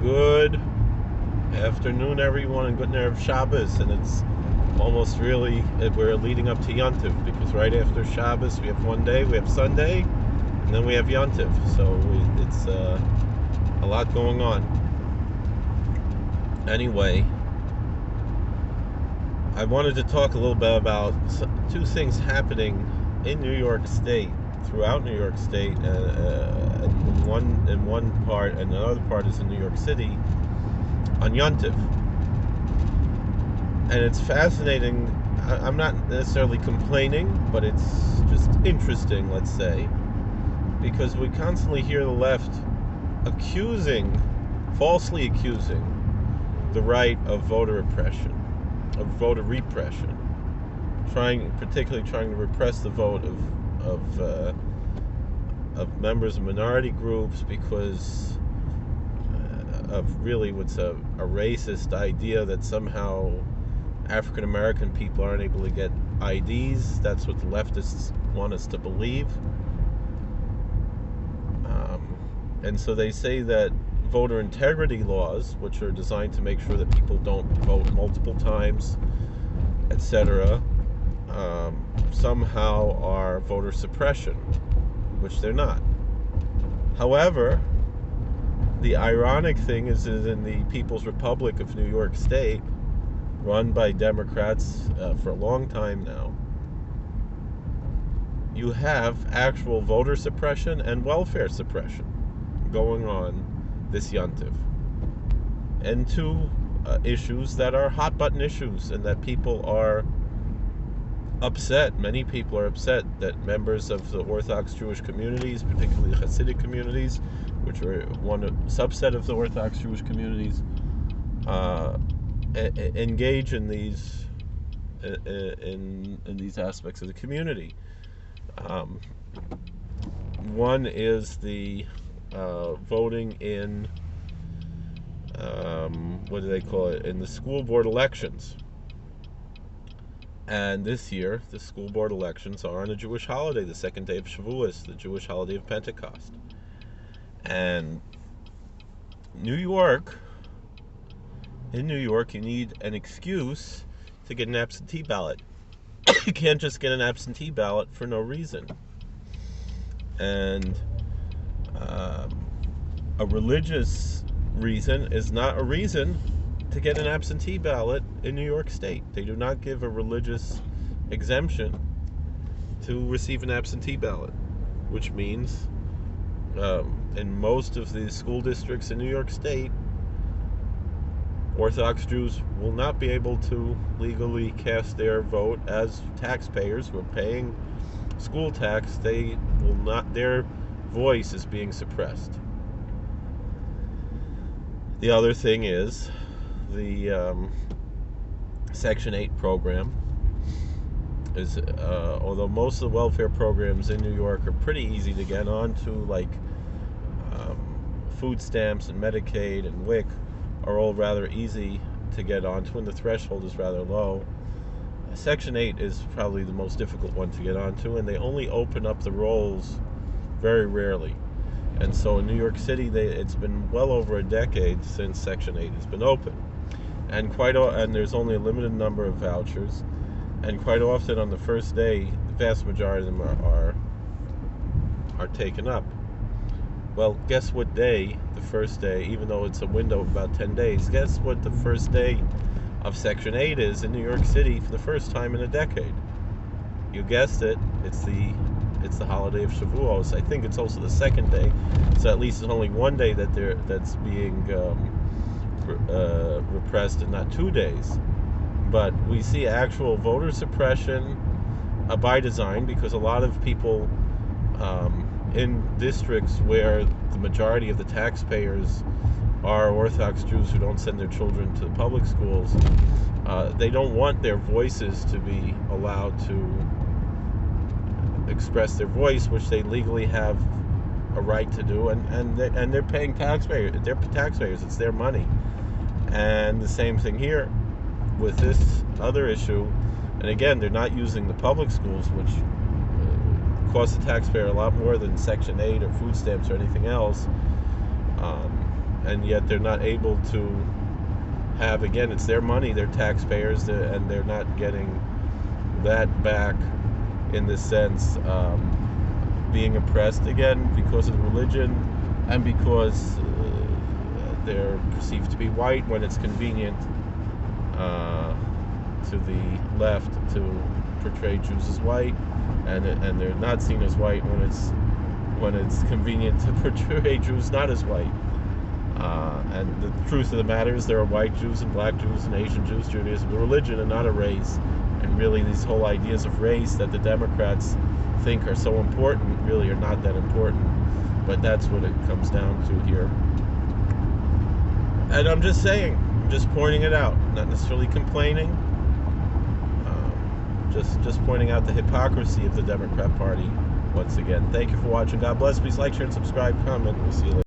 Good afternoon, everyone, and good Erev Shabbos. And it's almost really, we're leading up to Yontiv, because right after Shabbos we have one day, we have Sunday, and then we have Yontiv. So it's a lot going on. Anyway, I wanted to talk a little bit about two things happening in New York State, throughout New York State, in one part, and another part is in New York City on Yontif. And it's fascinating. I'm not necessarily complaining, but it's just interesting, let's say, because we constantly hear the left falsely accusing the right of voter repression, particularly trying to repress the vote of members of minority groups because of really what's a racist idea that somehow African American people aren't able to get IDs. That's what the leftists want us to believe. And so they say that voter integrity laws, which are designed to make sure that people don't vote multiple times, etc., somehow are voter suppression, which they're not. However, the ironic thing is that in the People's Republic of New York State, run by Democrats for a long time now, you have actual voter suppression and welfare suppression going on this Yontiv. And two issues that are hot button issues and that people are upset. Many people are upset that members of the Orthodox Jewish communities, particularly Hasidic communities, which are one subset of the Orthodox Jewish communities, engage in these aspects of the community. One is the voting in what do they call it, in the school board elections. And this year, the school board elections are on a Jewish holiday, the second day of Shavuos, the Jewish holiday of Pentecost. And in New York, you need an excuse to get an absentee ballot. You can't just get an absentee ballot for no reason. And a religious reason is not a reason to get an absentee ballot in New York State. They do not give a religious exemption to receive an absentee ballot, which means in most of the school districts in New York State, Orthodox Jews will not be able to legally cast their vote as taxpayers who are paying school tax. Their voice is being suppressed. The other thing is the Section 8 program is, although most of the welfare programs in New York are pretty easy to get onto, like food stamps and Medicaid and WIC are all rather easy to get onto, and the threshold is rather low. Section 8 is probably the most difficult one to get onto, and they only open up the rolls very rarely. And so in New York City, it's been well over a decade since Section 8 has been open. And there's only a limited number of vouchers, and quite often on the first day, the vast majority of them are taken up. Well, guess what day, the first day, even though it's a window of about 10 days, guess what the first day of Section 8 is in New York City for the first time in a decade? You guessed it, it's the holiday of Shavuos. I think it's also the second day, so at least it's only one day that's being repressed and not 2 days. But we see actual voter suppression by design, because a lot of people in districts where the majority of the taxpayers are Orthodox Jews who don't send their children to the public schools, they don't want their voices to be allowed to express their voice, which they legally have a right to do, and they're paying taxpayers. They're taxpayers. It's their money. And the same thing here with this other issue. And again, they're not using the public schools, which cost the taxpayer a lot more than Section 8 or food stamps or anything else. and yet they're not able to have, again, it's their money, they're taxpayers, and they're not getting that back in the sense, being oppressed again because of the religion, and because they're perceived to be white when it's convenient to the left to portray Jews as white, and they're not seen as white when it's convenient to portray Jews not as white. And the truth of the matter is there are white Jews and black Jews and Asian Jews. Judaism is a religion and not a race. And really these whole ideas of race that the Democrats think are so important really are not that important. But that's what it comes down to here. And I'm just saying, I'm just pointing it out, not necessarily complaining. Just pointing out the hypocrisy of the Democrat Party once again. Thank you for watching. God bless. Please like, share, and subscribe. Comment. We'll see you later.